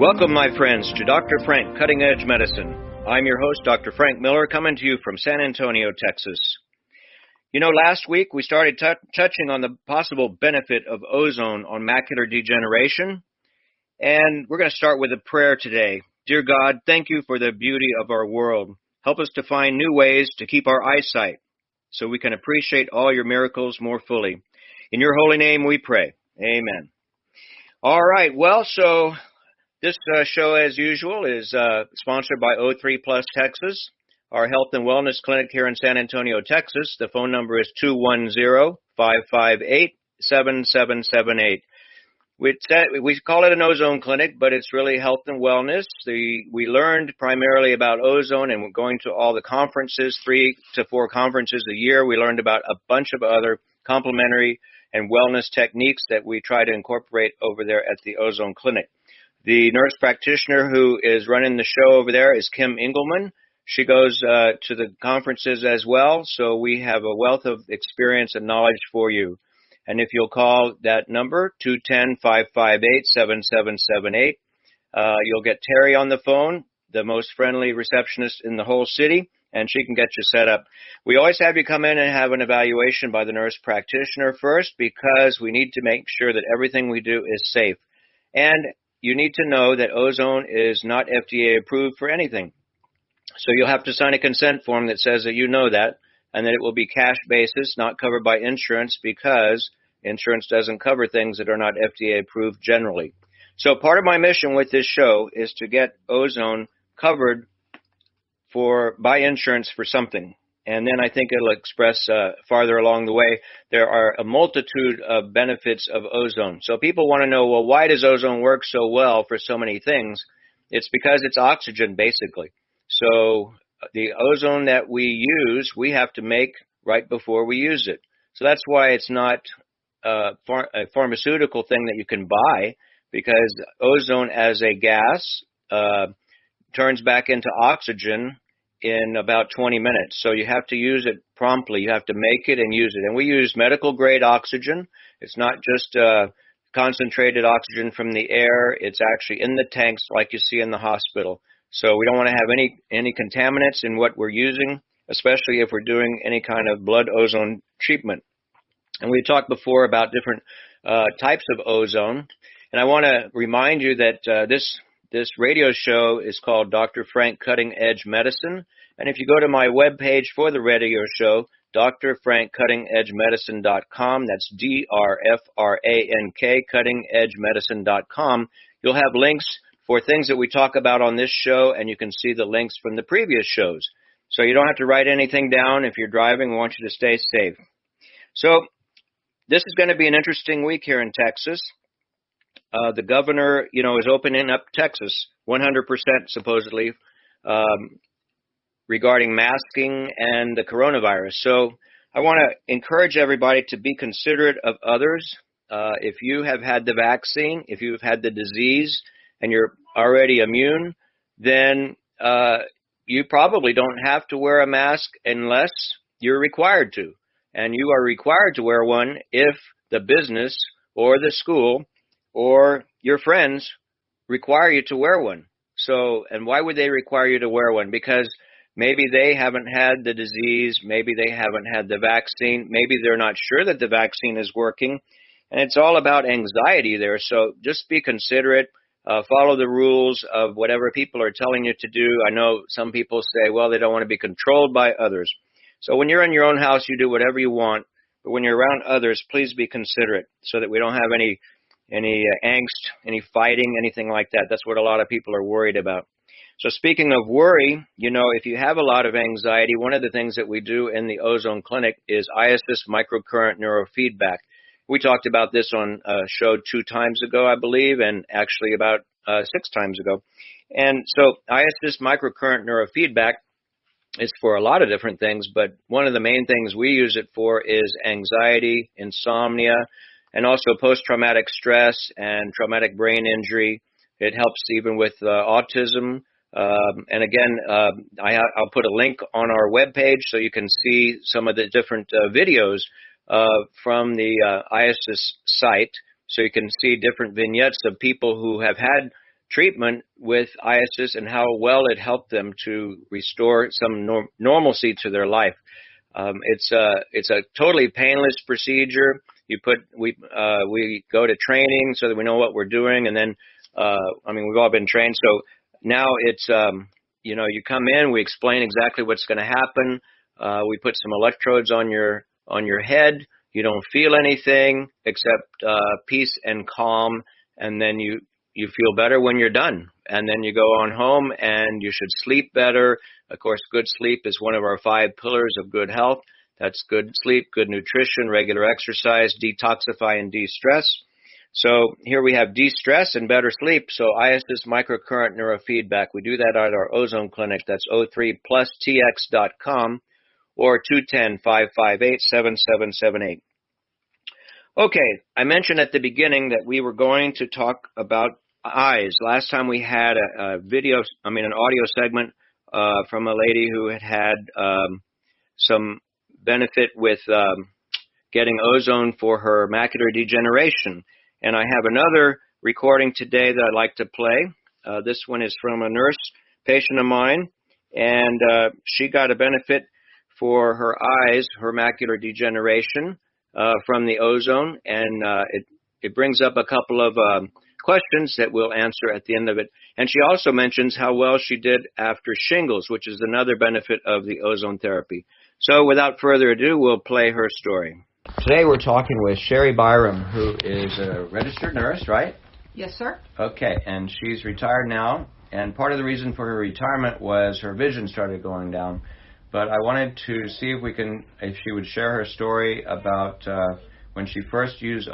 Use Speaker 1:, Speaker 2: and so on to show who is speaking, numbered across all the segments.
Speaker 1: Welcome, my friends, to Dr. Frank Cutting Edge Medicine. I'm your host, Dr. Frank Miller, coming to you from San Antonio, Texas. You know, last week we started touching on the possible benefit of ozone on macular degeneration, and we're going to start with a prayer today. Dear God, thank you for the beauty of our world. Help us to find new ways to keep our eyesight so we can appreciate all your miracles more fully. In your holy name we pray. Amen. All right, well, so this show, as usual, is sponsored by O3 Plus Texas, our health and wellness clinic here in San Antonio, Texas. The phone number is 210-558-7778. We call it an ozone clinic, but it's really health and wellness. We learned primarily about ozone, and we're going to all the conferences, 3 to 4 conferences a year. We learned about a bunch of other complementary and wellness techniques that we try to incorporate over there at the ozone clinic. The nurse practitioner who is running the show over there is Kim Engelman. She goes to the conferences as well, so we have a wealth of experience and knowledge for you. And if you'll call that number, 210-558-7778, you'll get Terry on the phone, the most friendly receptionist in the whole city, and she can get you set up. We always have you come in and have an evaluation by the nurse practitioner first, because we need to make sure that everything we do is safe. And you need to know that ozone is not FDA approved for anything. So you'll have to sign a consent form that says that you know that, and that it will be cash basis, not covered by insurance, because insurance doesn't cover things that are not FDA approved generally. So part of my mission with this show is to get ozone covered by insurance for something. And then I think it'll express farther along the way. There are a multitude of benefits of ozone. So people want to know, well, why does ozone work so well for so many things? It's because it's oxygen, basically. So the ozone that we use, we have to make right before we use it. So that's why it's not a pharmaceutical thing that you can buy, because ozone as a gas turns back into oxygen in about 20 minutes. So you have to use it promptly. You have to make it and use it. And we use medical grade oxygen. It's not just concentrated oxygen from the air. It's actually in the tanks like you see in the hospital. So we don't want to have any contaminants in what we're using, especially if we're doing any kind of blood ozone treatment. And we talked before about different types of ozone. And I want to remind you that this radio show is called Dr. Frank Cutting Edge Medicine. And if you go to my webpage for the radio show, drfrankcuttingedgemedicine.com, that's DRFRANK, cuttingedgemedicine.com, you'll have links for things that we talk about on this show, and you can see the links from the previous shows. So you don't have to write anything down. If you're driving, we want you to stay safe. So this is going to be an interesting week here in Texas. The governor, is opening up Texas 100% supposedly regarding masking and the coronavirus. So I want to encourage everybody to be considerate of others. If you have had the vaccine, if you've had the disease and you're already immune, then you probably don't have to wear a mask unless you're required to. And you are required to wear one if the business or the school or your friends require you to wear one. So, and why would they require you to wear one? Because maybe they haven't had the disease, maybe they haven't had the vaccine, maybe they're not sure that the vaccine is working, and it's all about anxiety there. So just be considerate, follow the rules of whatever people are telling you to do. I know some people say, well, they don't want to be controlled by others. So when you're in your own house, you do whatever you want, but when you're around others, please be considerate so that we don't have any angst, any fighting, anything like that. That's what a lot of people are worried about. So speaking of worry, if you have a lot of anxiety, one of the things that we do in the ozone clinic is ISS microcurrent neurofeedback. We talked about this on a show 2 times ago, I believe, and actually about 6 times ago. And so ISS microcurrent neurofeedback is for a lot of different things, but one of the main things we use it for is anxiety, insomnia, and also post-traumatic stress and traumatic brain injury. It helps even with autism. And again, I'll put a link on our webpage so you can see some of the different videos from the ISIS site. So you can see different vignettes of people who have had treatment with ISIS and how well it helped them to restore some normalcy to their life. It's a totally painless procedure. We go to training so that we know what we're doing, and then we've all been trained. So now it's you come in, we explain exactly what's going to happen. We put some electrodes on your head. You don't feel anything except peace and calm, and then you feel better when you're done. And then you go on home, and you should sleep better. Of course, good sleep is one of our 5 pillars of good health. That's good sleep, good nutrition, regular exercise, detoxify, and de-stress. So here we have de-stress and better sleep. So ISIS microcurrent neurofeedback. We do that at our Ozone clinic. That's o3plustx.com or 210-558-7778. Okay, I mentioned at the beginning that we were going to talk about eyes. Last time we had an audio segment from a lady who had some benefit with getting ozone for her macular degeneration. And I have another recording today that I'd like to play. This one is from a nurse patient of mine, and she got a benefit for her eyes, her macular degeneration, from the ozone, and it brings up a couple of questions that we'll answer at the end of it. And she also mentions how well she did after shingles, which is another benefit of the ozone therapy. So without further ado, we'll play her story. Today we're talking with Sherry Byram, who is a registered nurse, right?
Speaker 2: Yes, sir.
Speaker 1: Okay, and she's retired now, and part of the reason for her retirement was her vision started going down. But I wanted to see if she would share her story about when she first used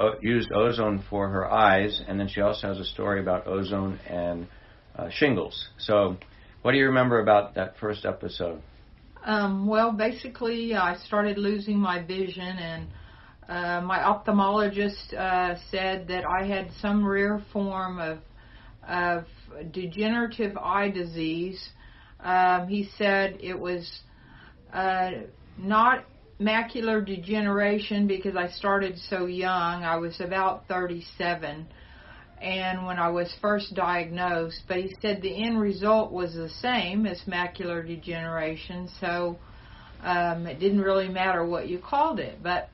Speaker 1: ozone for her eyes, and then she also has a story about ozone and shingles. So what do you remember about that first episode?
Speaker 2: Well, basically, I started losing my vision, and my ophthalmologist said that I had some rare form of degenerative eye disease. He said it was not macular degeneration because I started so young. I was about 37 and when I was first diagnosed, but he said the end result was the same as macular degeneration, so it didn't really matter what you called it. But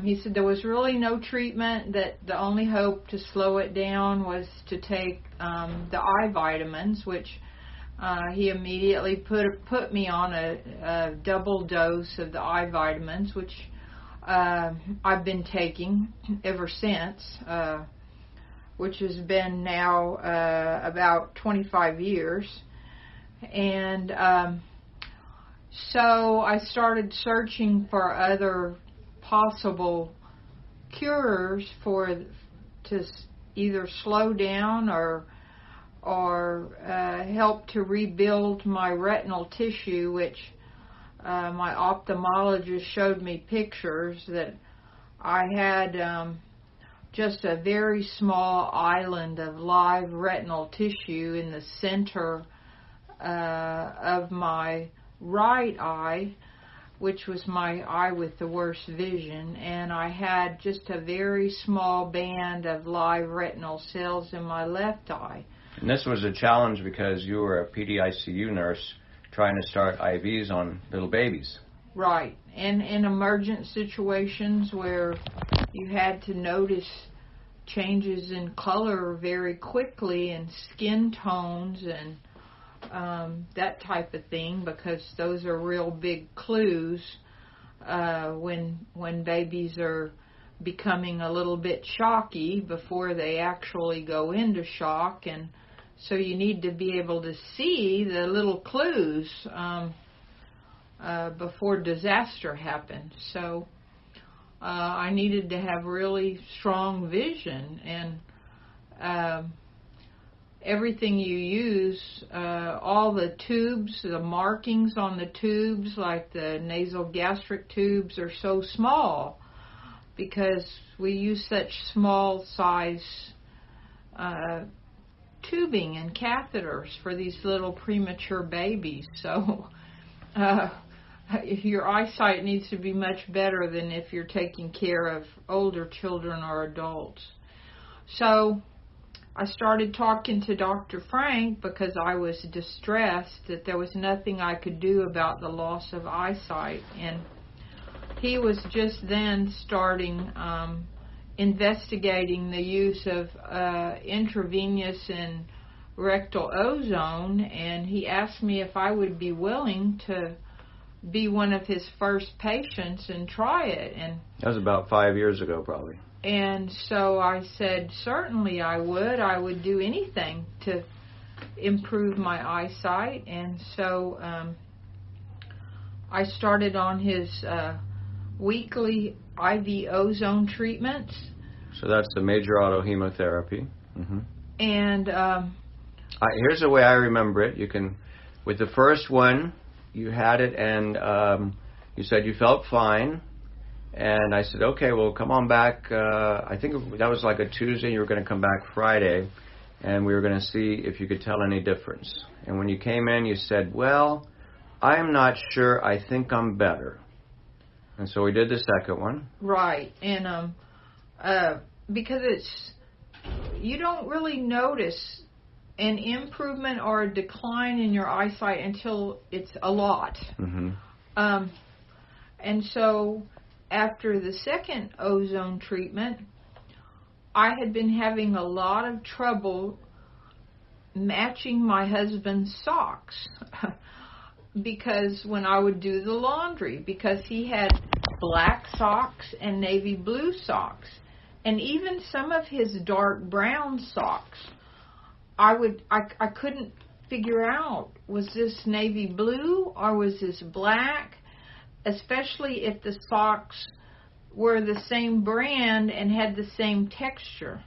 Speaker 2: he said there was really no treatment, that the only hope to slow it down was to take the eye vitamins, which he immediately put me on a double dose of the eye vitamins, which I've been taking ever since, which has been now about 25 years. And so I started searching for other possible cures to either slow down or help to rebuild my retinal tissue, which my ophthalmologist showed me pictures that I had just a very small island of live retinal tissue in the center of my right eye, which was my eye with the worst vision, and I had just a very small band of live retinal cells in my left eye.
Speaker 1: And this was a challenge because you were a PDICU nurse trying to start IVs on little babies.
Speaker 2: Right. And in emergent situations where you had to notice changes in color very quickly and skin tones and that type of thing, because those are real big clues when babies are becoming a little bit shocky before they actually go into shock. And so you need to be able to see the little clues before disaster happens. So I needed to have really strong vision, and everything you use, all the tubes, the markings on the tubes, like the nasal gastric tubes, are so small because we use such small size tubing and catheters for these little premature babies. So your eyesight needs to be much better than if you're taking care of older children or adults. So I started talking to Dr. Frank because I was distressed that there was nothing I could do about the loss of eyesight. And he was just then starting investigating the use of intravenous and rectal ozone, and he asked me if I would be willing to be one of his first patients and try it. And
Speaker 1: that was about 5 years ago, probably.
Speaker 2: And so I said, certainly I would. I would do anything to improve my eyesight. And so I started on his weekly IV ozone treatments.
Speaker 1: So that's the major autohemotherapy. Mm-hmm.
Speaker 2: And
Speaker 1: here's the way I remember it. You can, with the first one, you had it, and you said you felt fine. And I said, okay, well, come on back. I think that was like a Tuesday. You were going to come back Friday, and we were going to see if you could tell any difference. And when you came in, you said, well, I'm not sure. I think I'm better. And so we did the second one.
Speaker 2: Right. And because you don't really notice an improvement or a decline in your eyesight until it's a lot.
Speaker 1: Mm-hmm.
Speaker 2: And so after the second ozone treatment, I had been having a lot of trouble matching my husband's socks because when I would do the laundry, because he had black socks and navy blue socks, and even some of his dark brown socks, I couldn't figure out, was this navy blue or was this black, especially if the socks were the same brand and had the same texture,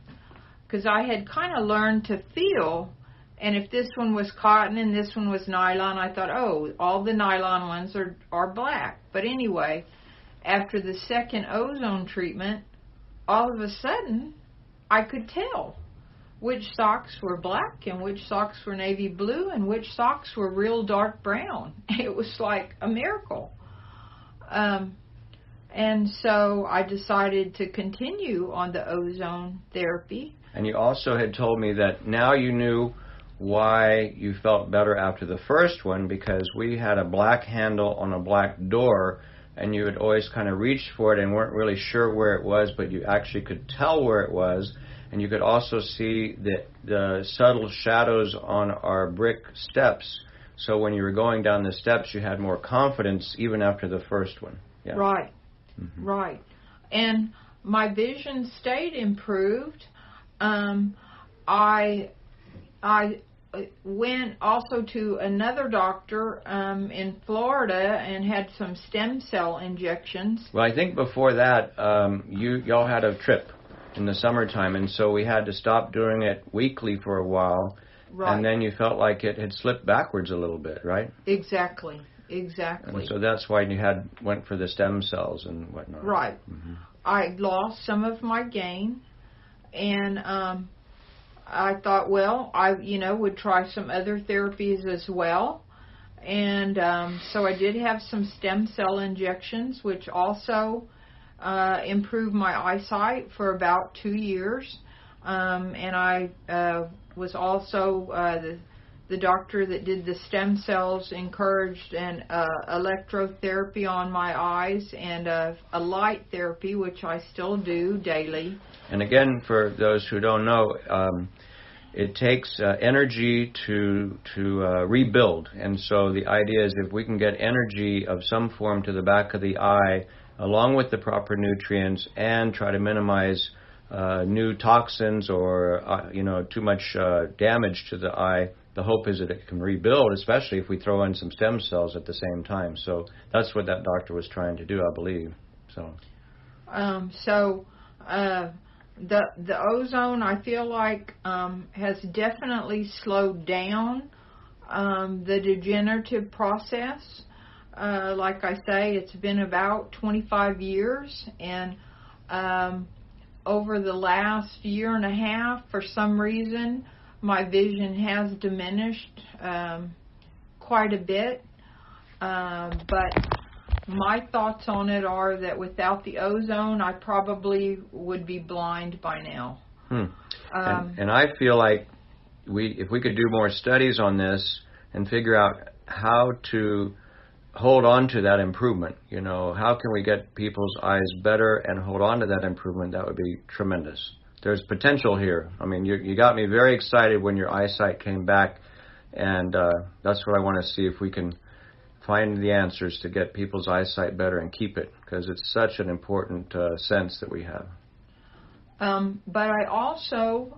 Speaker 2: because I had kind of learned to feel, and if this one was cotton and this one was nylon, I thought, oh, all the nylon ones are black. But anyway, after the second ozone treatment, all of a sudden I could tell which socks were black and which socks were navy blue and which socks were real dark brown. It was like a miracle. And so I decided to continue on the ozone therapy.
Speaker 1: And you also had told me that now you knew why you felt better after the first one, because we had a black handle on a black door, and you had always kind of reached for it and weren't really sure where it was, but you actually could tell where it was. And you could also see the subtle shadows on our brick steps. So when you were going down the steps, you had more confidence even after the first one. Yeah.
Speaker 2: Right.
Speaker 1: Mm-hmm.
Speaker 2: Right. And my vision stayed improved. I went also to another doctor in Florida and had some stem cell injections.
Speaker 1: Well, I think before that, y'all had a trip in the summertime, and so we had to stop doing it weekly for a while.
Speaker 2: Right.
Speaker 1: And then you felt like it had slipped backwards a little bit, right?
Speaker 2: Exactly.
Speaker 1: And so that's why you went for the stem cells and whatnot.
Speaker 2: Right.
Speaker 1: Mm-hmm.
Speaker 2: I lost some of my gain, and I thought, well, I would try some other therapies as well. And so I did have some stem cell injections, which also improved my eyesight for about 2 years. And I was also, the doctor that did the stem cells encouraged an electrotherapy on my eyes and a light therapy, which I still do daily.
Speaker 1: And again, for those who don't know, it takes energy to rebuild. And so the idea is if we can get energy of some form to the back of the eye, along with the proper nutrients, and try to minimize new toxins or too much damage to the eye, the hope is that it can rebuild, especially if we throw in some stem cells at the same time. So that's what that doctor was trying to do, I believe. So the ozone, I feel like, has definitely slowed down the degenerative process. Like I say, it's been about 25 years, and over the last year and a half, for some reason, my vision has diminished quite a bit. But my thoughts on it are that without the ozone, I probably would be blind by now. And I feel like if we could do more studies on this and figure out how to hold on to that improvement, how can we get people's eyes better and hold on to that improvement, that would be tremendous. There's potential here. I mean, you got me very excited when your eyesight came back, and that's what I want to see, if we can find the answers to get people's eyesight better and keep it, because it's such an important sense that we have.
Speaker 2: But I also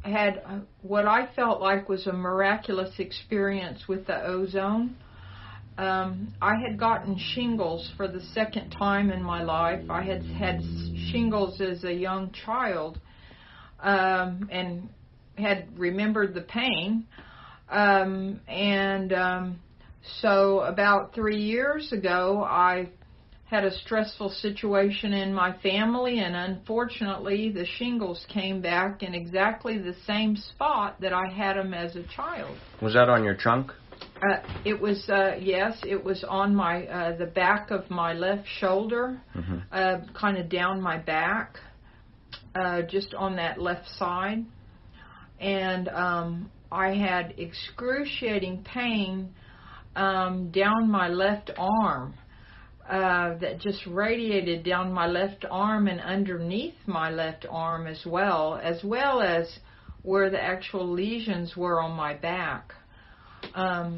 Speaker 2: had what I felt like was a miraculous experience with the ozone. I had gotten shingles for the second time in my life. I had had shingles as a young child, and had remembered the pain. So about 3 years ago, I had a stressful situation in my family, and unfortunately the shingles came back in exactly the same spot that I had them as a child.
Speaker 1: Was that on your trunk?
Speaker 2: It was, yes, it was on my the back of my left shoulder, kind of down my back, just on that left side. And I had excruciating pain down my left arm. That just radiated down my left arm and underneath my left arm as well as where the actual lesions were on my back. I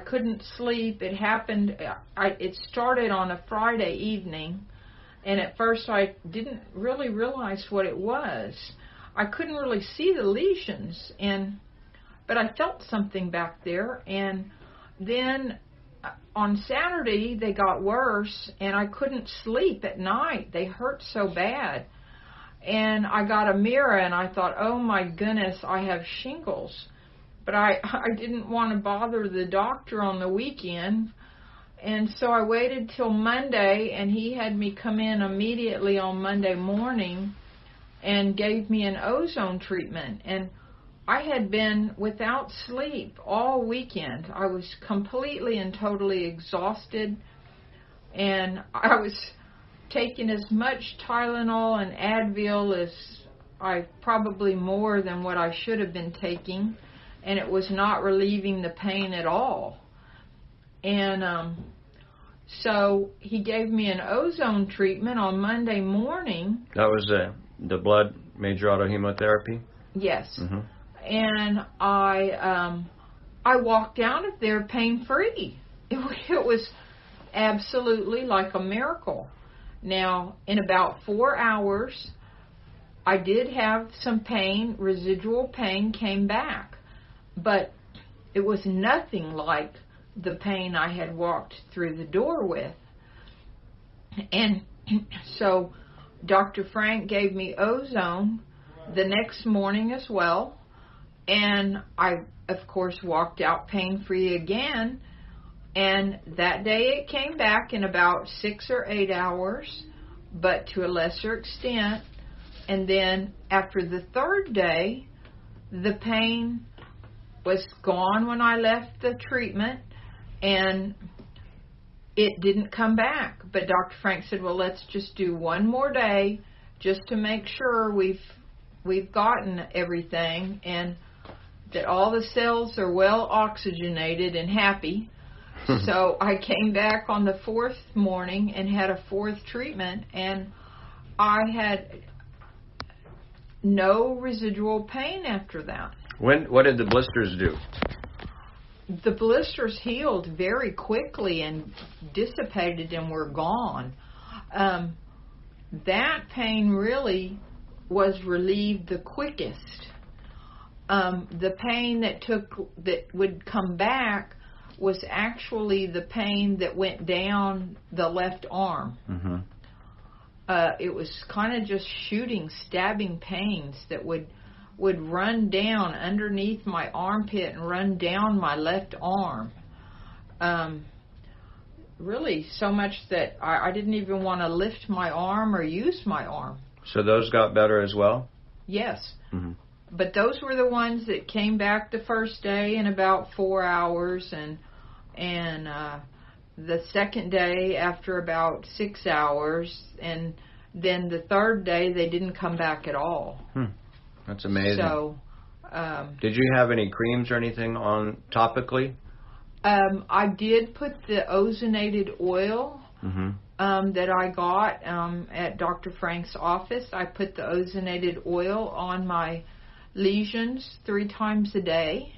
Speaker 2: couldn't sleep. It happened. It started on a Friday evening, and at first I didn't really realize what it was. I couldn't really see the lesions, but I felt something back there, and then on Saturday they got worse, and I couldn't sleep at night. They hurt so bad. And I got a mirror, and I thought, oh my goodness, I have shingles. But I didn't want to bother the doctor on the weekend, and so I waited till Monday, and he had me come in immediately on Monday morning and gave me an ozone treatment. And I had been without sleep all weekend. I was completely and totally exhausted, and I was taking as much Tylenol and Advil as probably more than what I should have been taking, and it was not relieving the pain at all. And so he gave me an ozone treatment on Monday morning.
Speaker 1: That was the blood major autohemotherapy?
Speaker 2: Yes. And I walked out of there pain-free. It was absolutely like a miracle. Now, in about 4 hours, I did have some pain. Residual pain came back, but it was nothing like the pain I had walked through the door with. And so Dr. Frank gave me ozone the next morning as well. And I, of course, walked out pain-free again. And that day it came back in about 6 or 8 hours, but to a lesser extent. And then after the third day, the pain was gone when I left the treatment, and it didn't come back. But Dr. Frank said, well, let's just do one more day just to make sure we've gotten everything and that all the cells are well oxygenated and happy. So I came back on the fourth morning and had a fourth treatment, and I had no residual pain after that.
Speaker 1: What did the blisters do?
Speaker 2: The blisters healed very quickly and dissipated and were gone. That pain really was relieved the quickest. The pain that would come back was actually the pain that went down the left arm. It was kind of just stabbing pains that would run down underneath my armpit and run down my left arm. Really so much that I didn't even want to lift my arm or use my arm.
Speaker 1: So those got better as well?
Speaker 2: Yes. But those were the ones that came back the first day in about 4 hours, and the second day after about 6 hours, and then the third day they didn't come back at all.
Speaker 1: That's amazing.
Speaker 2: So,
Speaker 1: did you have any creams or anything on topically?
Speaker 2: I did put the ozonated oil that I got at Dr. Frank's office. I put the ozonated oil on my lesions 3 times a day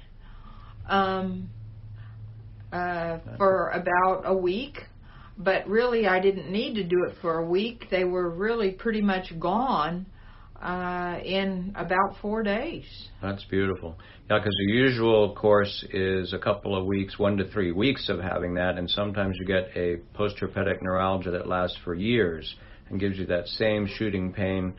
Speaker 2: for about a week. But really, I didn't need to do it for a week. They were really pretty much gone in about 4 days.
Speaker 1: That's beautiful. Yeah, because the usual course is a couple of weeks, 1 to 3 weeks of having that, and sometimes you get a post-herpetic neuralgia that lasts for years and gives you that same shooting pain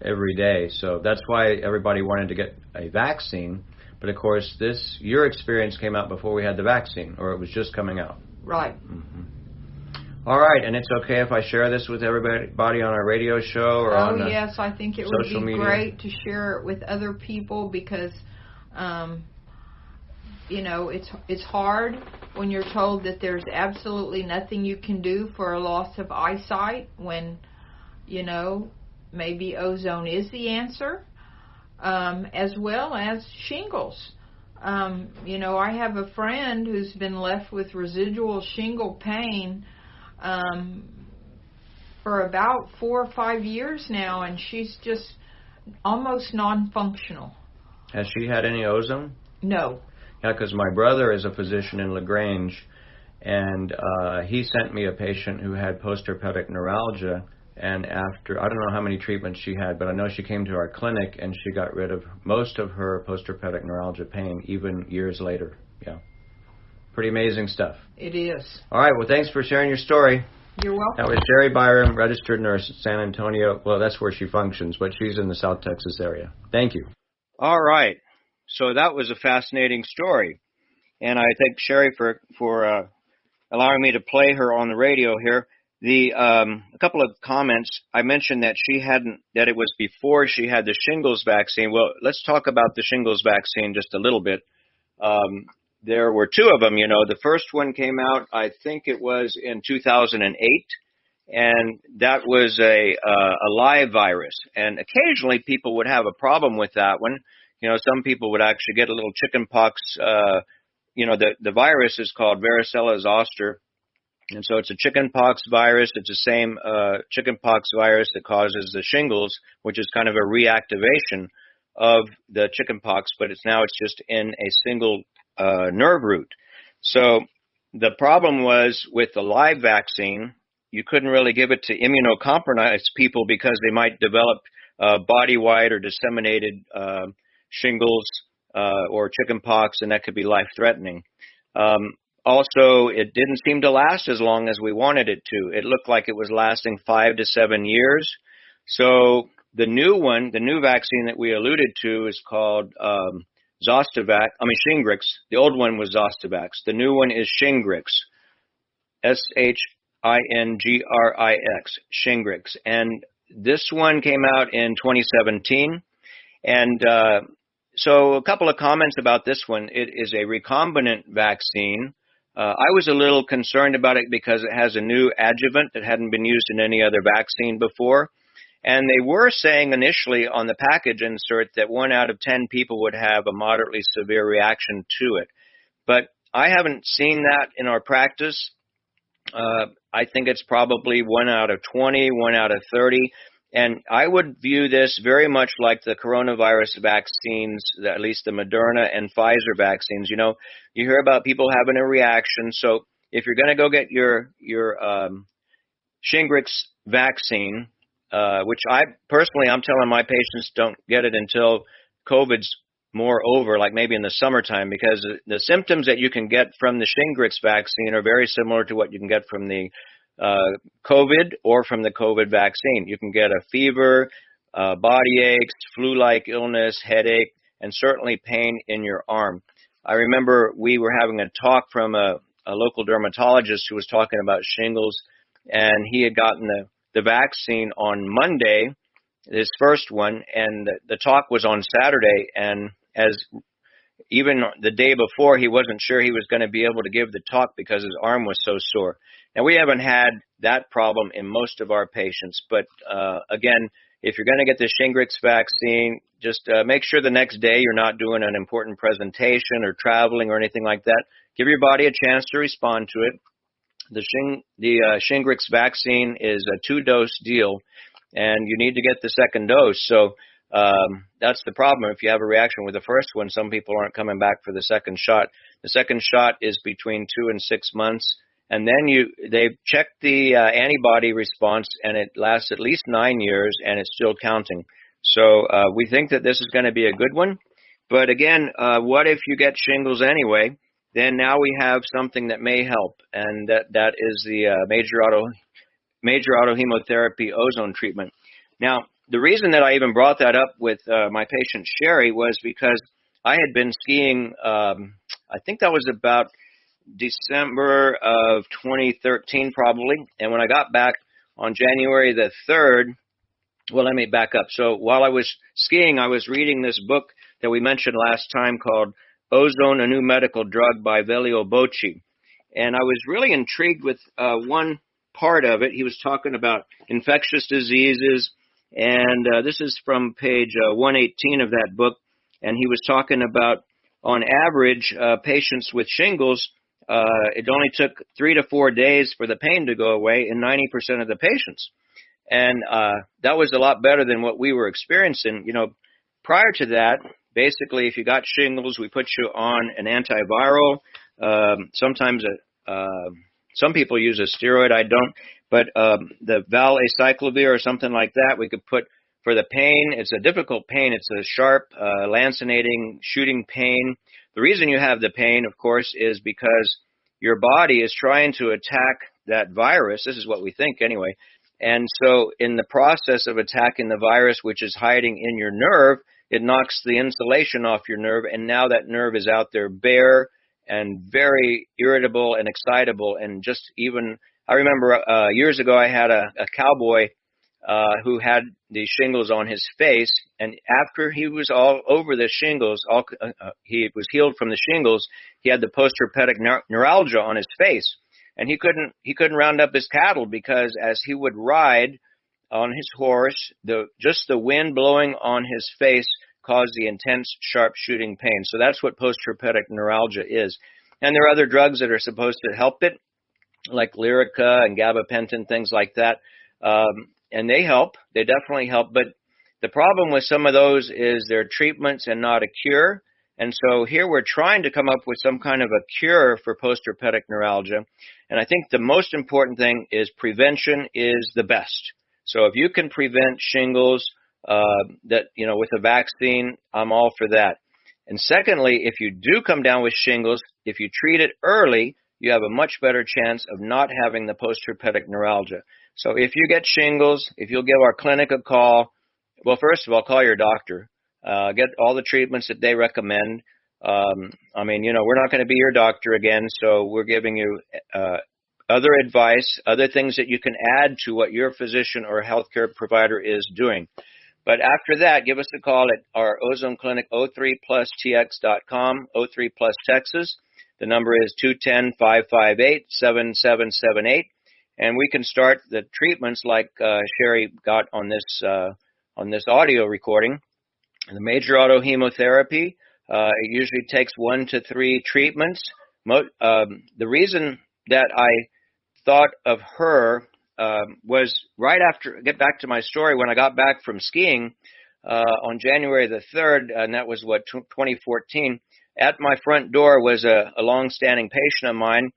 Speaker 1: every day. So that's why everybody wanted to get a vaccine. But of course, your experience came out before we had the vaccine, or it was just coming out.
Speaker 2: Right.
Speaker 1: All right, and it's okay if I share this with everybody on our radio show or on
Speaker 2: yes, I think it would be
Speaker 1: media?
Speaker 2: Great to share it with other people because, it's hard when you're told that there's absolutely nothing you can do for a loss of eyesight when, maybe ozone is the answer, as well as shingles. I have a friend who's been left with residual shingle pain for about 4 or 5 years now, and she's just almost non-functional.
Speaker 1: Has she had any ozone?
Speaker 2: No.
Speaker 1: Yeah, because my brother is a physician in LaGrange, and he sent me a patient who had post-herpetic neuralgia, and after, I don't know how many treatments she had, but I know she came to our clinic, and she got rid of most of her post-herpetic neuralgia pain, even years later. Yeah. Pretty amazing stuff.
Speaker 2: It is.
Speaker 1: All right, well, thanks for sharing your story.
Speaker 2: You're welcome.
Speaker 1: That was Sherry Byram, registered nurse at San Antonio. Well, that's where she functions, but she's in the South Texas area. Thank you. All right. So that was a fascinating story. And I thank Sherry for allowing me to play her on the radio here. A couple of comments. I mentioned that that it was before she had the shingles vaccine. Well, let's talk about the shingles vaccine just a little bit. There were 2 of them, The first one came out, I think it was in 2008, and that was a live virus. And occasionally people would have a problem with that one. Some people would actually get a little chicken pox. The virus is called varicella zoster, and so it's a chicken pox virus. It's the same chicken pox virus that causes the shingles, which is kind of a reactivation of the chicken pox, but it's just in a single nerve root. So the problem was with the live vaccine, you couldn't really give it to immunocompromised people because they might develop body-wide or disseminated shingles or chicken pox, and that could be life-threatening. Also, it didn't seem to last as long as we wanted it to. It looked like it was lasting 5 to 7 years. So the new vaccine that we alluded to is called Shingrix. The old one was Zostavax. The new one is Shingrix. Shingrix. Shingrix. And this one came out in 2017. And so a couple of comments about this one. It is a recombinant vaccine. I was a little concerned about it because it has a new adjuvant that hadn't been used in any other vaccine before. And they were saying initially on the package insert that 1 out of 10 people would have a moderately severe reaction to it. But I haven't seen that in our practice. I think it's probably 1 out of 20, 1 out of 30. And I would view this very much like the coronavirus vaccines, at least the Moderna and Pfizer vaccines. You hear about people having a reaction. So if you're going to go get your Shingrix vaccine, which I'm telling my patients don't get it until COVID's more over, like maybe in the summertime, because the symptoms that you can get from the Shingrix vaccine are very similar to what you can get from the COVID or from the COVID vaccine. You can get a fever, body aches, flu-like illness, headache, and certainly pain in your arm. I remember we were having a talk from a local dermatologist who was talking about shingles, and he had gotten the vaccine on Monday, his first one, and the talk was on Saturday. And as even the day before, he wasn't sure he was going to be able to give the talk because his arm was so sore. Now, we haven't had that problem in most of our patients, but again, if you're going to get the Shingrix vaccine, just make sure the next day you're not doing an important presentation or traveling or anything like that. Give your body a chance to respond to it. The Shingrix vaccine is a 2-dose deal, and you need to get the second dose. So that's the problem. If you have a reaction with the first one, some people aren't coming back for the second shot. The second shot is between 2 and 6 months. And then they check the antibody response, and it lasts at least 9 years, and it's still counting. So we think that this is going to be a good one. But again, what if you get shingles anyway? Then now we have something that may help, and that is the major autohemotherapy ozone treatment. Now, the reason that I even brought that up with my patient Sherry was because I had been skiing, I think that was about December of 2013 probably, and when I got back on January the 3rd, well, let me back up. So while I was skiing, I was reading this book that we mentioned last time called Ozone, a New Medical Drug by Velio Bocci, and I was really intrigued with one part of it. He was talking about infectious diseases, and this is from page 118 of that book, and he was talking about, on average, patients with shingles, it only took 3 to 4 days for the pain to go away in 90% of the patients. And that was a lot better than what we were experiencing. You know, prior to that, basically, if you got shingles, we put you on an antiviral. Sometimes some people use a steroid. I don't. But the valacyclovir or something like that, we could put for the pain. It's a difficult pain. It's a sharp, lancinating, shooting pain. The reason you have the pain, of course, is because your body is trying to attack that virus. This is what we think anyway. And so in the process of attacking the virus, which is hiding in your nerve, it knocks the insulation off your nerve, and now that nerve is out there bare and very irritable and excitable. And just even, I remember years ago I had a cowboy who had the shingles on his face, and after he was all over the shingles, he was healed from the shingles, he had the post-herpetic neuralgia on his face, and he couldn't round up his cattle because as he would ride on his horse, just the wind blowing on his face caused the intense, sharp shooting pain. So that's what post-herpetic neuralgia is. And there are other drugs that are supposed to help it, like Lyrica and gabapentin, things like that. And they help. They definitely help. But the problem with some of those is they're treatments and not a cure. And so here we're trying to come up with some kind of a cure for post-herpetic neuralgia. And I think the most important thing is prevention is the best. So if you can prevent shingles, with a vaccine, I'm all for that. And secondly, if you do come down with shingles, if you treat it early, you have a much better chance of not having the post-herpetic neuralgia. So if you get shingles, if you'll give our clinic a call, well, first of all, call your doctor. Get all the treatments that they recommend. We're not going to be your doctor again, so we're giving you other advice, other things that you can add to what your physician or healthcare provider is doing. But after that, give us a call at our Ozone Clinic, o3plustx.com, O3 Plus Texas. The number is 210-558-7778. And we can start the treatments like Sherry got on this audio recording. The major autohemotherapy, it usually takes 1 to 3 treatments. The reason that I thought of her was right after, get back to my story, when I got back from skiing on January the 3rd, and that was 2014, at my front door was a long-standing patient of mine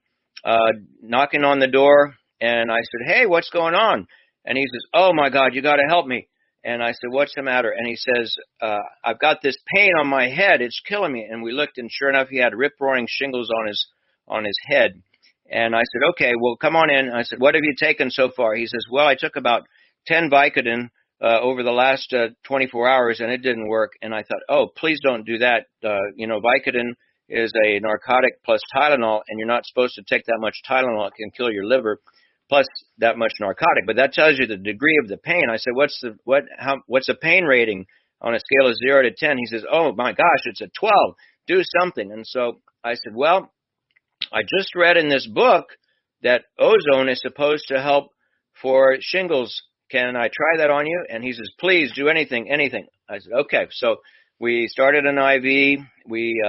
Speaker 1: knocking on the door, and I said, "Hey, what's going on?" And he says, "Oh my God, you got to help me." And I said, "What's the matter?" And he says, "I've got this pain on my head. It's killing me." And we looked, and sure enough, he had rip-roaring shingles on his head. And I said, "Okay, well, come on in." I said, "What have you taken so far?" He says, "Well, I took about 10 Vicodin over the last 24 hours, and it didn't work." And I thought, "Oh, please don't do that. Vicodin is a narcotic plus Tylenol, and you're not supposed to take that much Tylenol. It can kill your liver, plus that much narcotic." But that tells you the degree of the pain. I said, "What's the pain rating on a scale of 0 to 10? He says, "Oh my gosh, it's a 12. do something. And so I said, well, I just read in this book that ozone is supposed to help for shingles. Can I try that on you? And he says, please do anything. I said, okay. So we started an IV. We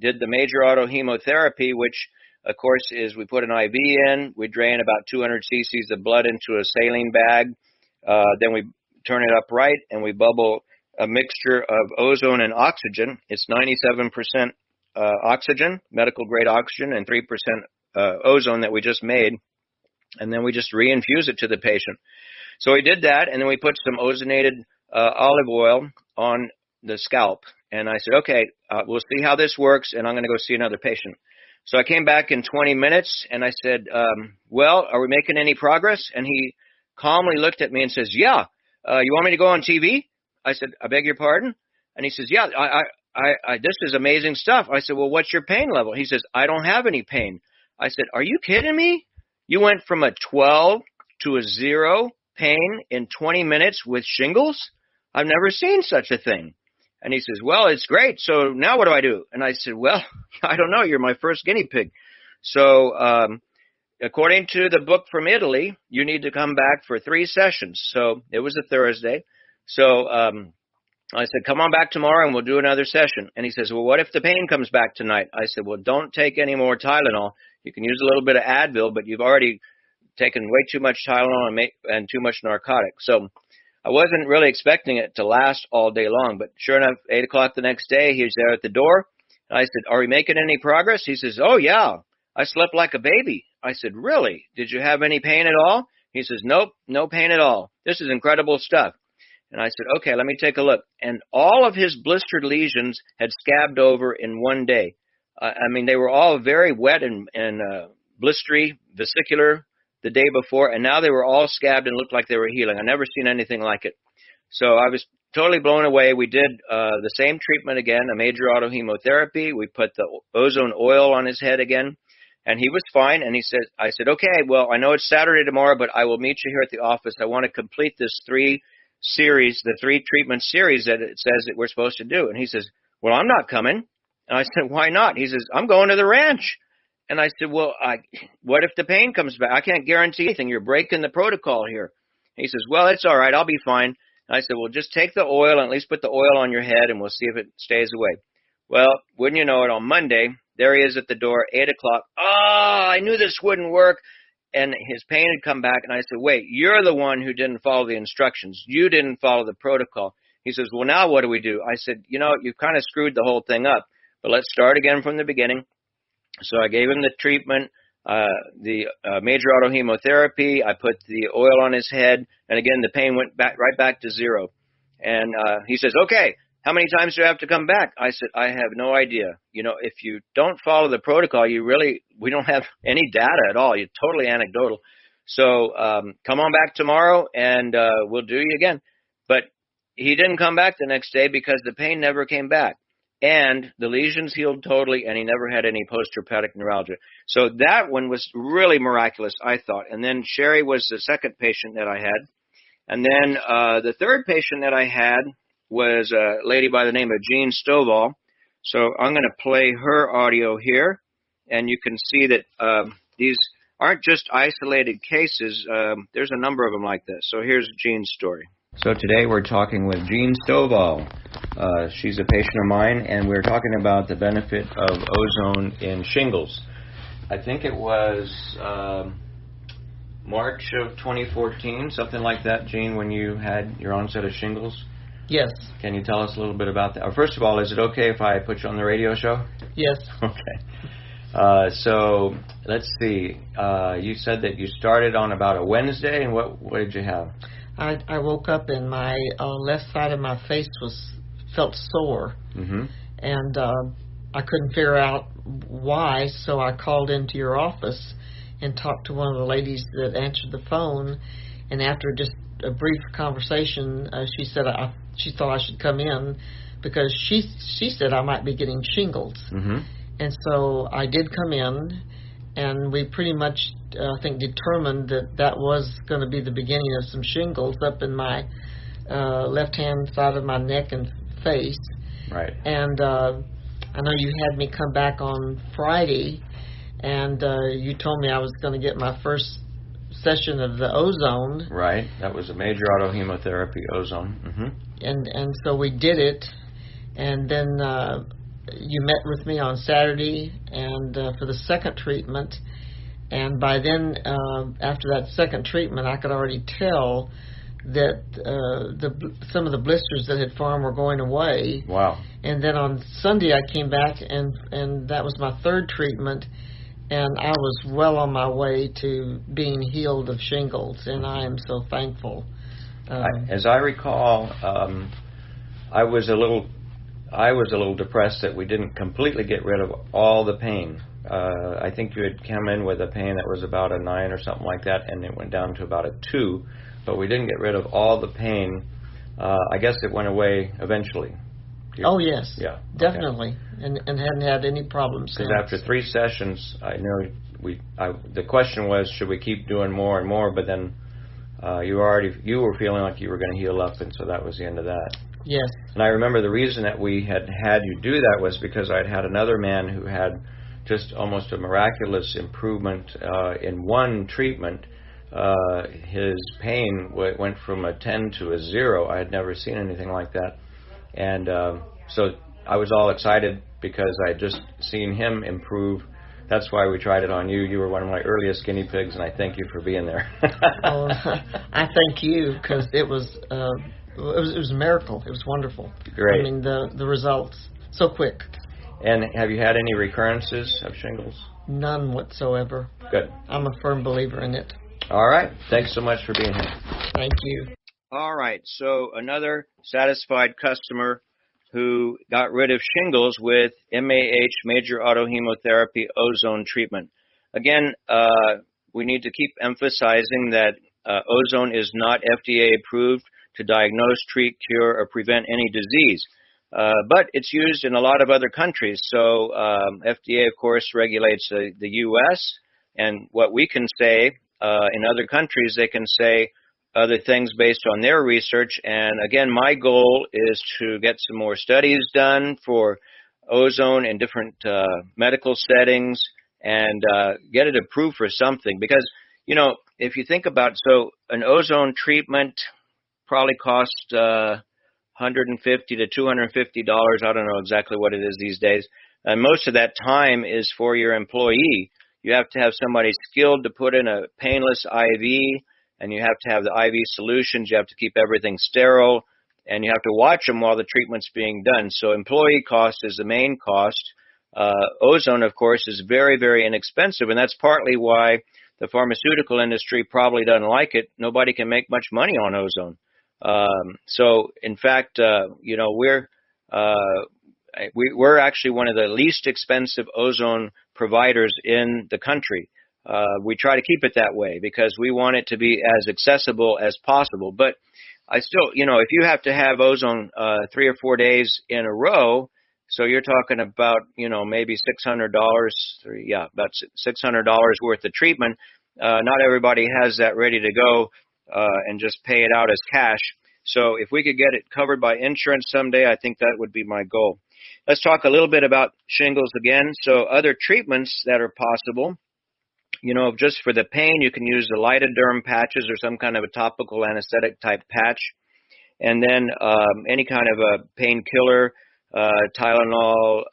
Speaker 1: did the major autohemotherapy, which, of course, is we put an IV in. We drain about 200 cc's of blood into a saline bag. Then we turn it upright, and we bubble a mixture of ozone and oxygen. It's 97% oxygen, medical-grade oxygen, and 3% ozone that we just made. And then we just reinfuse it to the patient. So we did that, and then we put some ozonated olive oil on the scalp. And I said, okay, we'll see how this works, and I'm going to go see another patient. So I came back in 20 minutes, and I said, well, are we making any progress? And he calmly looked at me and says, yeah. You want me to go on TV? I said, I beg your pardon? And he says, yeah, this is amazing stuff. I said, well, what's your pain level? He says, I don't have any pain. I said, are you kidding me? You went from a 12 to a 0 pain in 20 minutes with shingles? I've never seen such a thing. And he says, well, it's great. So now what do I do? And I said, well, I don't know. You're my first guinea pig. So according to the book from Italy, you need to come back for 3 sessions. So it was a Thursday. So I said, come on back tomorrow and we'll do another session. And he says, well, what if the pain comes back tonight? I said, well, don't take any more Tylenol. You can use a little bit of Advil, but you've already taken way too much Tylenol and too much narcotic. So I wasn't really expecting it to last all day long. But sure enough, 8 o'clock the next day, he was there at the door. And I said, are we making any progress? He says, oh, yeah. I slept like a baby. I said, really? Did you have any pain at all? He says, nope, no pain at all. This is incredible stuff. And I said, okay, let me take a look. And all of his blistered lesions had scabbed over in one day. I mean, they were all very wet and blistery, vesicular the day before, and now they were all scabbed and looked like they were healing. I never seen anything like it. So I was totally blown away. We did the same treatment again, a major autohemotherapy. We put the ozone oil on his head again, and he was fine. And I said, okay, well, I know it's Saturday tomorrow, but I will meet you here at the office. I want to complete this 3 treatment series that it says that we're supposed to do. And he says, well, I'm not coming. And I said, why not? He says, I'm going to the ranch. And I said, well, what if the pain comes back? I can't guarantee anything. You're breaking the protocol here. He says, well, it's all right. I'll be fine. And I said, well, just take the oil and at least put the oil on your head and we'll see if it stays away. Well, wouldn't you know it, on Monday, there he is at the door, 8 o'clock. Oh, I knew this wouldn't work. And his pain had come back. And I said, wait, you're the one who didn't follow the instructions. You didn't follow the protocol. He says, well, now what do we do? I said, you've kind of screwed the whole thing up. But let's start again from the beginning. So I gave him the treatment, the major autohemotherapy. I put the oil on his head. And again, the pain went right back to 0. And he says, okay, how many times do I have to come back? I said, I have no idea. If you don't follow the protocol, we don't have any data at all. You're totally anecdotal. So come on back tomorrow and we'll do you again. But he didn't come back the next day because the pain never came back. And the lesions healed totally, and he never had any post-herpetic neuralgia. So that one was really miraculous, I thought. And then Sherry was the second patient that I had. And then the third patient that I had was a lady by the name of Jean Stovall. So I'm going to play her audio here. And you can see that these aren't just isolated cases. There's a number of them like this. So here's Jean's story. So today we're talking with Jean Stovall. She's a patient of mine, and we're talking about the benefit of ozone in shingles. I think it was March of 2014, something like that, Jean, when you had your onset of shingles.
Speaker 3: Yes. Can
Speaker 1: you tell us a little bit about that? First of all, is it okay if I put you on the radio show?
Speaker 3: Yes.
Speaker 1: Okay. So let's see. You said that you started on about a Wednesday, and what did you have?
Speaker 3: I woke up and my left side of my face felt sore, and I couldn't figure out why. So I called into your office and talked to one of the ladies that answered the phone. And after just a brief conversation, she said she thought I should come in because she said I might be getting shingles. And so I did come in, and we pretty much, I think, determined that was going to be the beginning of some shingles up in my left-hand side of my neck and face.
Speaker 1: Right.
Speaker 3: And I know you had me come back on Friday, and you told me I was going to get my first session of the Ozone.
Speaker 1: Right. That was a major autohemotherapy, Ozone.
Speaker 3: And so we did it, and then you met with me on Saturday and for the second treatment. And by then, after that second treatment, I could already tell that some of the blisters that had formed were going away.
Speaker 1: Wow.
Speaker 3: And then on Sunday, I came back, and that was my third treatment, and I was well on my way to being healed of shingles, and I am so thankful.
Speaker 1: As I recall, I was a little depressed that we didn't completely get rid of all the pain. I think you had come in with a pain that was about a 9 or something like that, and it went down to about a 2, but we didn't get rid of all the pain. I guess it went away eventually.
Speaker 3: Oh, yes.
Speaker 1: Yeah.
Speaker 3: Definitely. Okay. And hadn't had any problems since.
Speaker 1: Because after 3 sessions, I know the question was, should we keep doing more and more, but then you were feeling like you were going to heal up, and so that was the end of that.
Speaker 3: Yes.
Speaker 1: And I remember the reason that we had you do that was because I'd had another man who had just almost a miraculous improvement in one treatment. His pain went from a 10 to a 0. I had never seen anything like that. And so I was all excited because I had just seen him improve. That's why we tried it on you. You were one of my earliest guinea pigs, and I thank you for being there.
Speaker 3: Oh, I thank you, because it was a miracle. It was wonderful.
Speaker 1: Great.
Speaker 3: I mean, the results, so quick.
Speaker 1: And have you had any recurrences of shingles?
Speaker 3: None whatsoever.
Speaker 1: Good.
Speaker 3: I'm a firm believer in it.
Speaker 1: All right. Thanks so much for being here.
Speaker 3: Thank you.
Speaker 1: All right. So another satisfied customer who got rid of shingles with MAH, major autohemotherapy, Ozone treatment. Again, we need to keep emphasizing that Ozone is not FDA approved to diagnose, treat, cure, or prevent any disease. But it's used in a lot of other countries. So FDA, of course, regulates the U.S., and what we can say in other countries, they can say other things based on their research. And again, my goal is to get some more studies done for Ozone in different medical settings and get it approved for something. Because, you know, if you think about, so an Ozone treatment probably costs $150 to $250. I don't know exactly what it is these days. And most of that time is for your employee. You have to have somebody skilled to put in a painless IV, and you have to have the IV solutions. You have to keep everything sterile, and you have to watch them while the treatment's being done. So employee cost is the main cost. Ozone, of course, is very, very inexpensive, and that's partly why the pharmaceutical industry probably doesn't like it. Nobody can make much money on Ozone. So, in fact, you know, we're actually one of the least expensive Ozone providers in the country. We try to keep it that way because we want it to be as accessible as possible. But I still, you know, if you have to have Ozone 3 or 4 days in a row, so you're talking about, you know, maybe $600, about $600 worth of treatment. Not everybody has that ready to go and just pay it out as cash. So if we could get it covered by insurance someday, I think that would be my goal. Let's talk a little bit about shingles again. So other treatments that are possible, you know, just for the pain, you can use the lidoderm patches or some kind of a topical anesthetic type patch. And then any kind of a painkiller, Tylenol,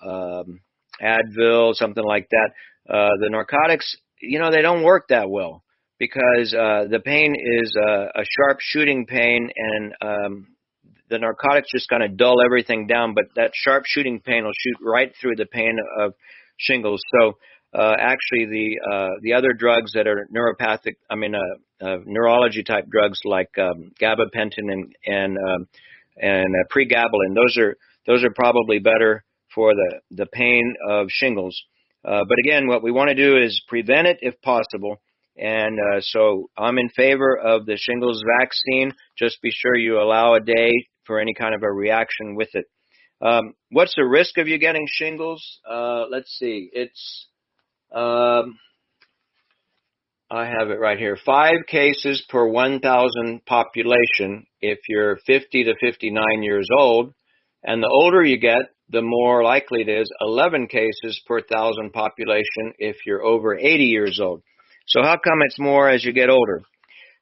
Speaker 1: Advil, something like that. The narcotics, you know, they don't work that well because the pain is a sharp shooting pain, and the narcotics just kind of dull everything down, but that sharp shooting pain will shoot right through the pain of shingles. So actually the other drugs that are neuropathic, neurology type drugs like gabapentin and pregabalin, those are probably better for the pain of shingles. But again, what we want to do is prevent it if possible. And so I'm in favor of the shingles vaccine. Just be sure you allow a day for any kind of a reaction with it. What's the risk of you getting shingles? Let's see. It's I have it right here. 5 cases per 1,000 population if you're 50 to 59 years old. And the older you get, the more likely it is 11 cases per 1,000 population if you're over 80 years old. So how come it's more as you get older?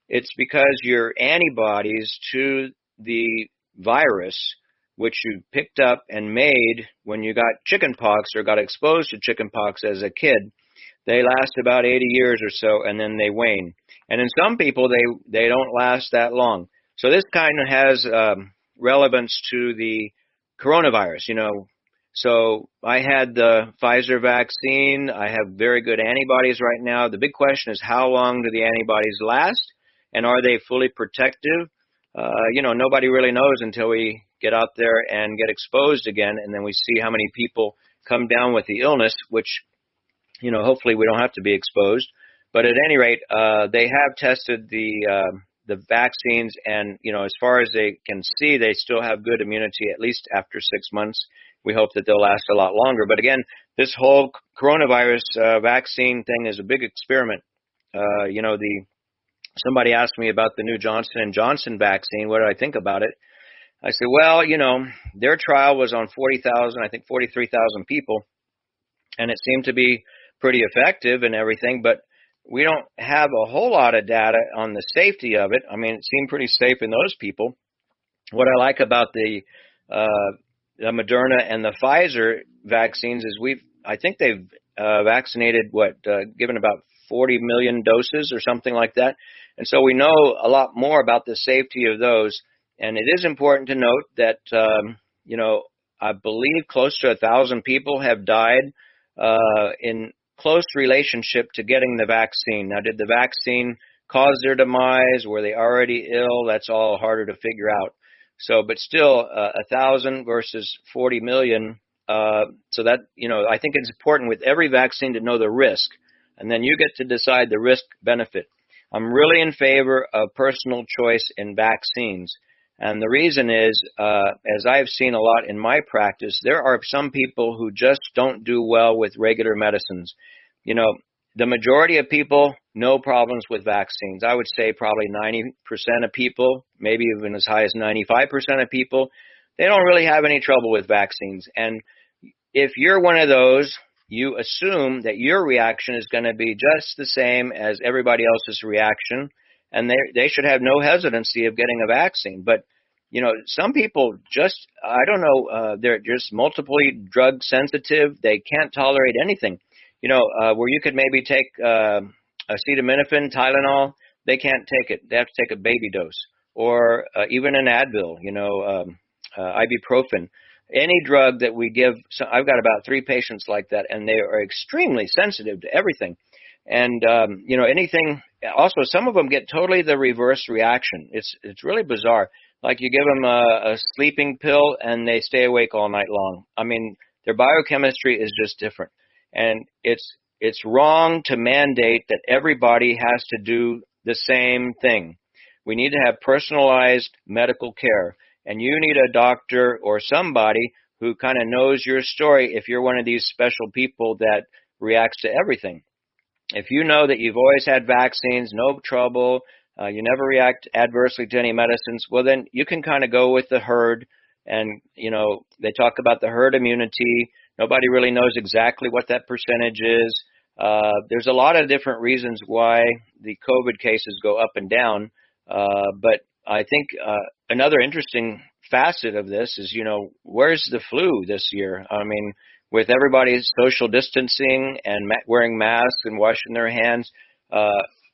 Speaker 1: It's because your antibodies to the virus, which you picked up and made when you got chickenpox or got exposed to chickenpox as a kid, they last about 80 years or so, and then they wane. And in some people, they don't last that long. So this kind of has relevance to the coronavirus, So I had the Pfizer vaccine. I have very good antibodies right now. The big question is, how long do the antibodies last, and are they fully protective? Nobody really knows until we get out there and get exposed again, and then we see how many people come down with the illness, which, hopefully we don't have to be exposed. But at any rate, they have tested the vaccines, and, as far as they can see, they still have good immunity, at least after 6 months. We hope that they'll last a lot longer. But again, this whole coronavirus vaccine thing is a big experiment. Somebody asked me about the new Johnson & Johnson vaccine. What did I think about it? I said, well, their trial was on 40,000, I think 43,000 people, and it seemed to be pretty effective and everything, but we don't have a whole lot of data on the safety of it. I mean, it seemed pretty safe in those people. What I like about the Moderna and the Pfizer vaccines is I think they've vaccinated, given about 40 million doses or something like that. And so we know a lot more about the safety of those. And it is important to note that, I believe close to 1,000 people have died in close relationship to getting the vaccine. Now, did the vaccine cause their demise? Were they already ill? That's all harder to figure out. So, but still, 1,000 versus 40 million. So that, I think it's important with every vaccine to know the risk, and then you get to decide the risk benefit. I'm really in favor of personal choice in vaccines. And the reason is, as I've seen a lot in my practice, there are some people who just don't do well with regular medicines. The majority of people, no problems with vaccines. I would say probably 90% of people, maybe even as high as 95% of people, they don't really have any trouble with vaccines. And if you're one of those, you assume that your reaction is going to be just the same as everybody else's reaction, and they should have no hesitancy of getting a vaccine. But, some people just, I don't know, they're just multiply drug sensitive. They can't tolerate anything. Where you could maybe take acetaminophen, Tylenol, they can't take it. They have to take a baby dose, or even an Advil, ibuprofen. Any drug that we give, so I've got about 3 patients like that, and they are extremely sensitive to everything. And, anything, also some of them get totally the reverse reaction. It's really bizarre. Like you give them a sleeping pill and they stay awake all night long. I mean, their biochemistry is just different. And it's wrong to mandate that everybody has to do the same thing. We need to have personalized medical care. And you need a doctor or somebody who kind of knows your story if you're one of these special people that reacts to everything. If you know that you've always had vaccines, no trouble, you never react adversely to any medicines, well, then you can kind of go with the herd. And, they talk about the herd immunity. Nobody really knows exactly what that percentage is. There's a lot of different reasons why the COVID cases go up and down. But I think another interesting facet of this is, where's the flu this year? I mean, with everybody's social distancing and wearing masks and washing their hands,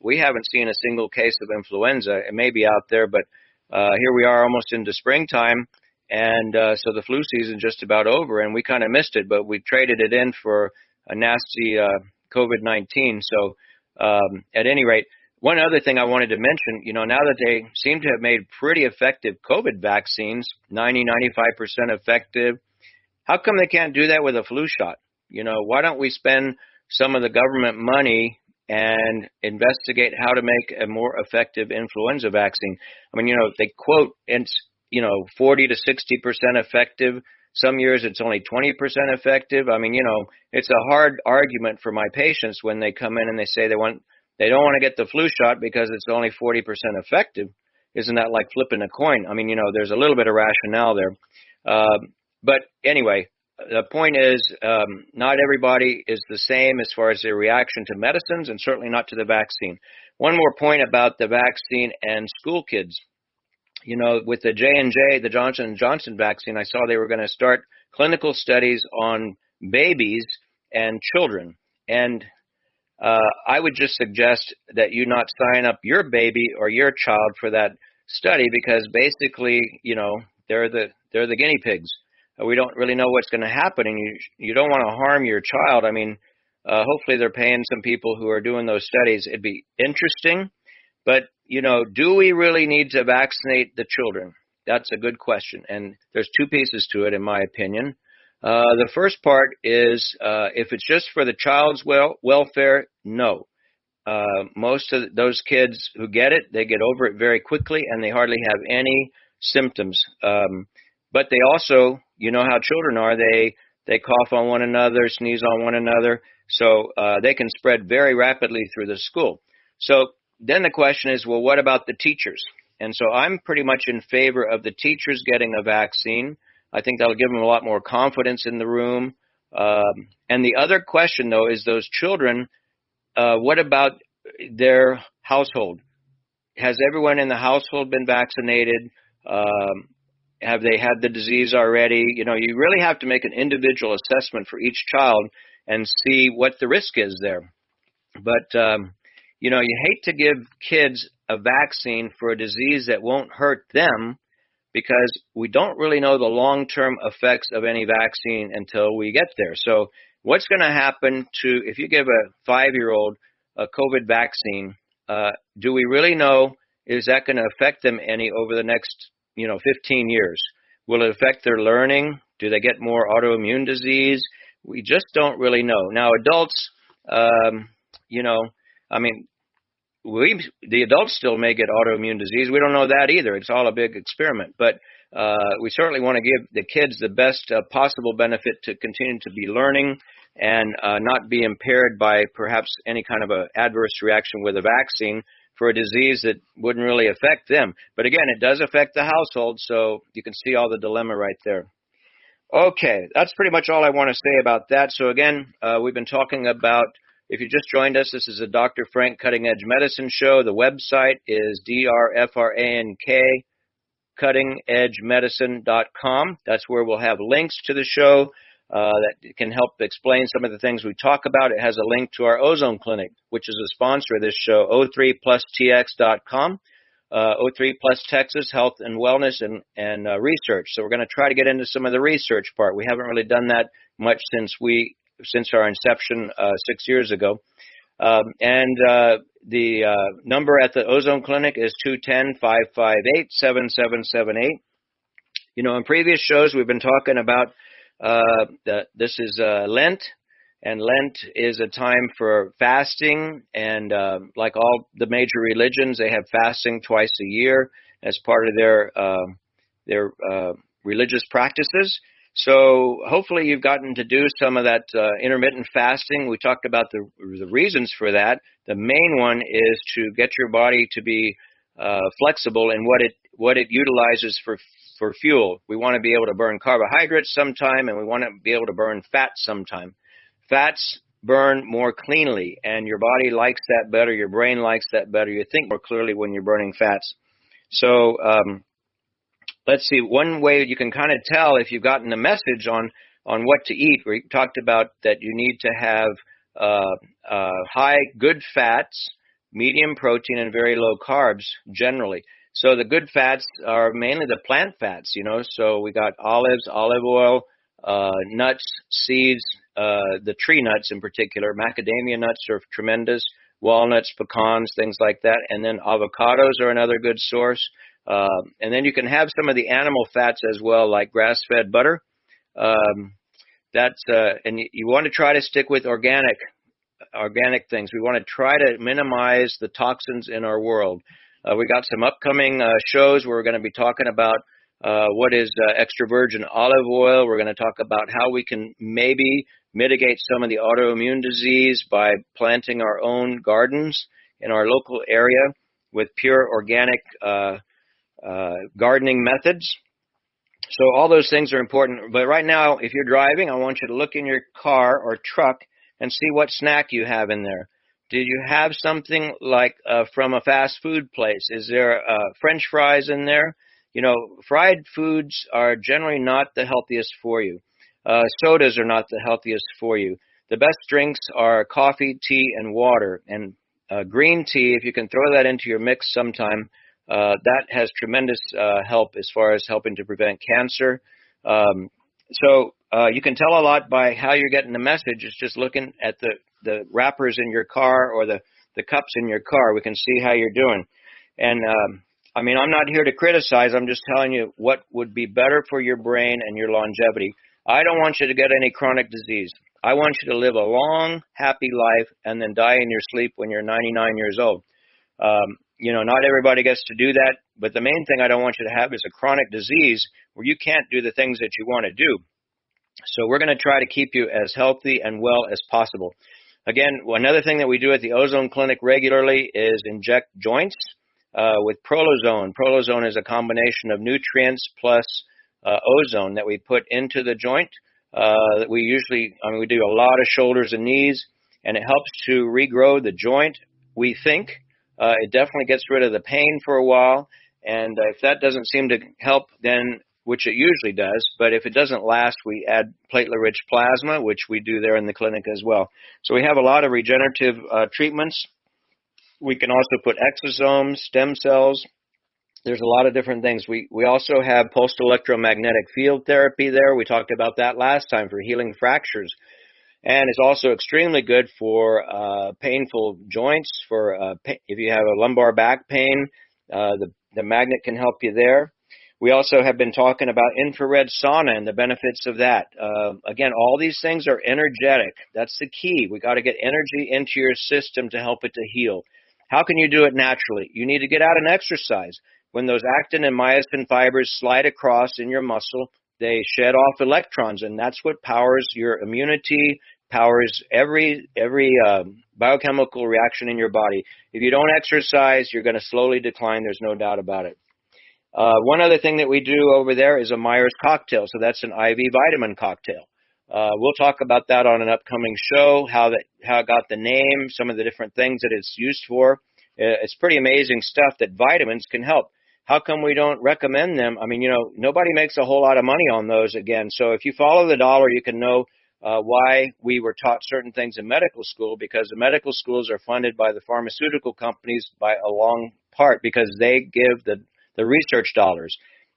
Speaker 1: we haven't seen a single case of influenza. It may be out there, but here we are almost into springtime, and so the flu season just about over, and we kind of missed it, but we traded it in for a nasty COVID-19. So at any rate, one other thing I wanted to mention, now that they seem to have made pretty effective COVID vaccines, 90, 95% effective, how come they can't do that with a flu shot? Why don't we spend some of the government money and investigate how to make a more effective influenza vaccine? I mean, they quote it's, 40 to 60% effective. Some years it's only 20% effective. I mean, it's a hard argument for my patients when they come in and they say they don't want to get the flu shot because it's only 40% effective. Isn't that like flipping a coin? I mean, there's a little bit of rationale there. But anyway, the point is, not everybody is the same as far as their reaction to medicines, and certainly not to the vaccine. One more point about the vaccine and school kids. You know, with the J&J, the Johnson & Johnson vaccine, I saw they were going to start clinical studies on babies and children. And I would just suggest that you not sign up your baby or your child for that study, because basically, you know, they're the guinea pigs. We don't really know what's going to happen, and you don't want to harm your child. I mean, hopefully they're paying some people who are doing those studies. It'd be interesting, but you know, do we really need to vaccinate the children? That's a good question, and there's two pieces to it, in my opinion. The first part is if it's just for the child's welfare, no. Most of those kids who get it, they get over it very quickly, and they hardly have any symptoms. But they also, you know how children are, they cough on one another, sneeze on one another, so they can spread very rapidly through the school. So then the question is, well, what about the teachers? And so I'm pretty much in favor of the teachers getting a vaccine. I think that'll give them a lot more confidence in the room. And the other question, though, is those children, what about their household? Has everyone in the household been vaccinated? Have they had the disease already? You know, you really have to make an individual assessment for each child and see what the risk is there. But, you know, you hate to give kids a vaccine for a disease that won't hurt them, because we don't really know the long-term effects of any vaccine until we get there. So what's going to happen if you give a 5-year-old a COVID vaccine, do we really know, is that going to affect them any over the next, 15 years? Will it affect their learning? Do they get more autoimmune disease? We just don't really know. Now, adults, the adults still may get autoimmune disease. We don't know that either. It's all a big experiment. But we certainly want to give the kids the best possible benefit to continue to be learning and not be impaired by perhaps any kind of an adverse reaction with a vaccine for a disease that wouldn't really affect them. But again, it does affect the household, so you can see all the dilemma right there. Okay, that's pretty much all I want to say about that. So again, we've been talking about, if you just joined us, this is a Dr. Frank Cutting Edge Medicine show. The website is DRFRANK, cuttingedgemedicine.com. That's where we'll have links to the show that can help explain some of the things we talk about. It has a link to our Ozone Clinic, which is a sponsor of this show, O3PlusTX.com. O3 Plus Texas Health and Wellness and Research. So we're going to try to get into some of the research part. We haven't really done that much since our inception 6 years ago. The number at the Ozone Clinic is 210-558-7778. In previous shows we've been talking about this is Lent, and Lent is a time for fasting, and like all the major religions, they have fasting twice a year as part of their religious practices. So hopefully you've gotten to do some of that intermittent fasting. We talked about the reasons for that. The main one is to get your body to be flexible in what it utilizes for fuel. We want to be able to burn carbohydrates sometime, and we want to be able to burn fat sometime. Fats burn more cleanly, and your body likes that better. Your brain likes that better. You think more clearly when you're burning fats. So let's see, one way you can kind of tell if you've gotten the message on what to eat. We talked about that you need to have high good fats, medium protein, and very low carbs generally. So the good fats are mainly the plant fats, So we got olives, olive oil, nuts, seeds, the tree nuts in particular. Macadamia nuts are tremendous, walnuts, pecans, things like that. And then avocados are another good source. And then you can have some of the animal fats as well, like grass-fed butter. And you want to try to stick with organic things. We want to try to minimize the toxins in our world. We got some upcoming shows where we're going to be talking about what is extra virgin olive oil. We're going to talk about how we can maybe mitigate some of the autoimmune disease by planting our own gardens in our local area with pure organic gardening methods. So all those things are important. But right now, if you're driving, I want you to look in your car or truck and see what snack you have in there. Did you have something like from a fast food place? Is there French fries in there? You know, fried foods are generally not the healthiest for you. Sodas are not the healthiest for you. The best drinks are coffee, tea, and water. And green tea, if you can throw that into your mix sometime, that has tremendous help as far as helping to prevent cancer. So you can tell a lot by how you're getting the message. It's just looking at the wrappers in your car or the cups in your car. We can see how you're doing. And I mean, I'm not here to criticize. I'm just telling you what would be better for your brain and your longevity. I don't want you to get any chronic disease. I want you to live a long, happy life and then die in your sleep when you're 99 years old. You know, not everybody gets to do that, but the main thing I don't want you to have is a chronic disease where you can't do the things that you want to do. So we're going to try to keep you as healthy and well as possible. Again, another thing that we do at the Ozone Clinic regularly is inject joints with Prolozone. Prolozone is a combination of nutrients plus ozone that we put into the joint. We do a lot of shoulders and knees, and it helps to regrow the joint, we think. It definitely gets rid of the pain for a while, and if that doesn't seem to help, then, which it usually does, but if it doesn't last, we add platelet-rich plasma, which we do there in the clinic as well. So we have a lot of regenerative treatments. We can also put exosomes, stem cells. There's a lot of different things. We also have pulsed electromagnetic field therapy there. We talked about that last time for healing fractures. And it's also extremely good for painful joints. If you have a lumbar back pain, the magnet can help you there. We also have been talking about infrared sauna and the benefits of that. Again, all these things are energetic. That's the key. We got to get energy into your system to help it to heal. How can you do it naturally? You need to get out and exercise. When those actin and myosin fibers slide across in your muscle, they shed off electrons, and that's what powers your immunity, powers every biochemical reaction in your body. If you don't exercise, you're going to slowly decline. There's no doubt about it. One other thing that we do over there is a Myers cocktail. So that's an IV vitamin cocktail. We'll talk about that on an upcoming show, how it got the name, some of the different things that it's used for. It's pretty amazing stuff that vitamins can help. How come we don't recommend them? I mean, you know, nobody makes a whole lot of money on those again. So if you follow the dollar, you can know why we were taught certain things in medical school, because the medical schools are funded by the pharmaceutical companies by a long part because they give the research dollars.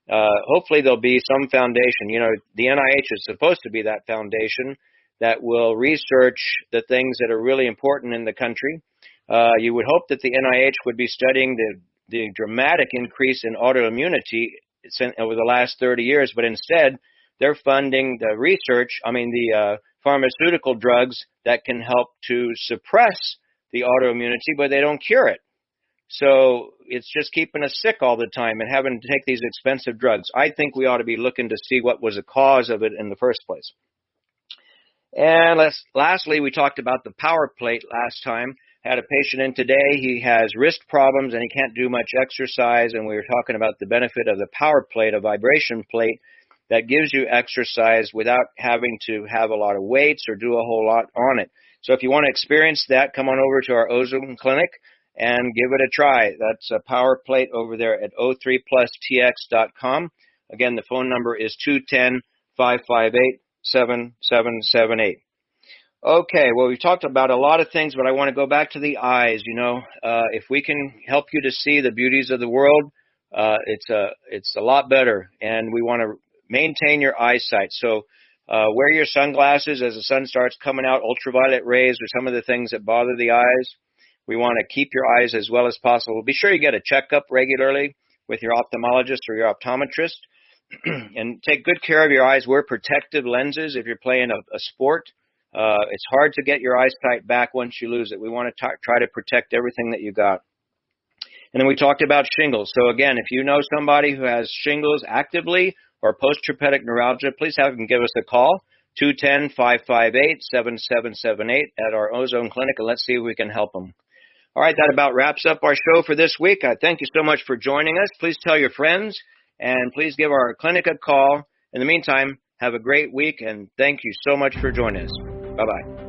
Speaker 1: Hopefully there'll be some foundation. You know, the NIH is supposed to be that foundation that will research the things that are really important in the country. You would hope that the NIH would be studying the dramatic increase in autoimmunity over the last 30 years, but instead they're funding the the pharmaceutical drugs that can help to suppress the autoimmunity, but they don't cure it. So it's just keeping us sick all the time and having to take these expensive drugs. I think we ought to be looking to see what was the cause of it in the first place. And lastly, we talked about the power plate last time. Had a patient in today. He has wrist problems and he can't do much exercise, and we were talking about the benefit of the power plate, a vibration plate that gives you exercise without having to have a lot of weights or do a whole lot on it. So if you want to experience that, come on over to our Ozone Clinic and give it a try. That's a power plate over there at o3plustx.com. Again, the phone number is 210-558-7778. Okay, well, we've talked about a lot of things, but I want to go back to the eyes. You know, if we can help you to see the beauties of the world, it's a lot better, and we want to maintain your eyesight. So wear your sunglasses as the sun starts coming out. Ultraviolet rays are some of the things that bother the eyes. We want to keep your eyes as well as possible. Be sure you get a checkup regularly with your ophthalmologist or your optometrist, and take good care of your eyes. Wear protective lenses if you're playing a sport. It's hard to get your eyesight back once you lose it. We want to try to protect everything that you got. And then we talked about shingles. So again, if you know somebody who has shingles actively or post-herpetic neuralgia, please have them give us a call, 210-558-7778 at our Ozone Clinic, and let's see if we can help them. All right, that about wraps up our show for this week. I thank you so much for joining us. Please tell your friends, and please give our clinic a call. In the meantime, have a great week, and thank you so much for joining us. Bye-bye.